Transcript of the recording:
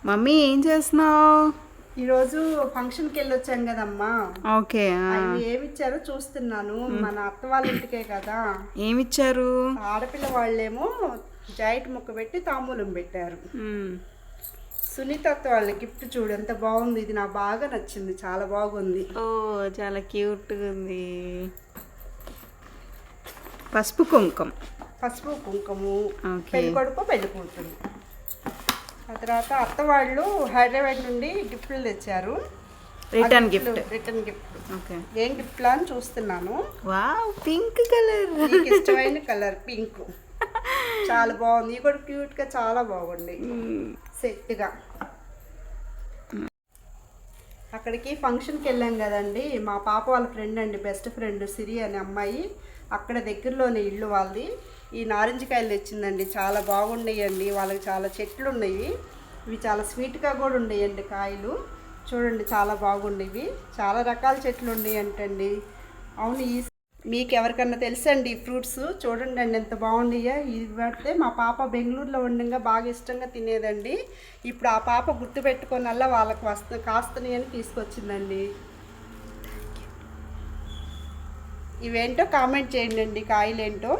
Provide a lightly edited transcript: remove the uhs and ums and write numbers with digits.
Mummy ఏం చేస్తున్నావు? ఈరోజు ఫంక్షన్కి వెళ్ళొచ్చాం కదమ్మా. ఓకే. అవి ఏమిచ్చారో చూస్తున్నాను. మన అత్త వాళ్ళ ఇంటికే కదా. ఏమిచ్చారు? ఆడపిల్ల వాళ్ళేమో జాయింట్ ముక్క పెట్టి తాంబూలం పెట్టారు. సునీత అత్త వాళ్ళ గిఫ్ట్ చూడు ఎంత బాగుంది. ఇది నాకు బాగా నచ్చింది, చాలా బాగుంది. ఓ చాలా క్యూట్గా ఉంది. పసుపు కుంకుమ పెళ్లి కొడుకు పెళ్లి కూతురు. ఆ తర్వాత అత్త వాళ్ళు హైదరాబాద్ నుండి గిఫ్ట్లు తెచ్చారు. Return gift. ఓకే, ఏం గిఫ్ట్లా అని చూస్తున్నాను. Wow, pink colour. నీకు ఇష్టమైన కలర్ పింక్. చాలా బాగుంది. ఇది కూడా క్యూట్గా చాలా బాగుంది సెట్గా. అక్కడికి ఫంక్షన్కి వెళ్ళాం కదండి. మా పాప వాళ్ళ ఫ్రెండ్ అండి, బెస్ట్ ఫ్రెండ్ సిరి అనే అమ్మాయి. అక్కడ దగ్గరలోనే ఇల్లు వాళ్ళది. ఈ నారింజకాయలు తెచ్చిందండి, చాలా బాగున్నాయండి. వాళ్ళకి చాలా చెట్లు ఉన్నాయి. ఇవి చాలా స్వీట్గా కూడా ఉన్నాయండి కాయలు. చూడండి చాలా బాగుండేవి. చాలా రకాల చెట్లు ఉన్నాయి అంటండి. అవును, మీకు ఎవరికన్నా తెలుసండి ఈ ఫ్రూట్స్? చూడండి అండి ఎంత బాగున్నాయో. ఇది పడితే మా పాప బెంగళూరులో ఉండగా బాగా ఇష్టంగా తినేదండి. ఇప్పుడు ఆ పాప గుర్తు పెట్టుకోనల్లా వాళ్ళకి కాస్తున్నాయి అని తీసుకొచ్చిందండి. ఇవేంటో కామెంట్ చేయండి అండి, కాయలేంటో.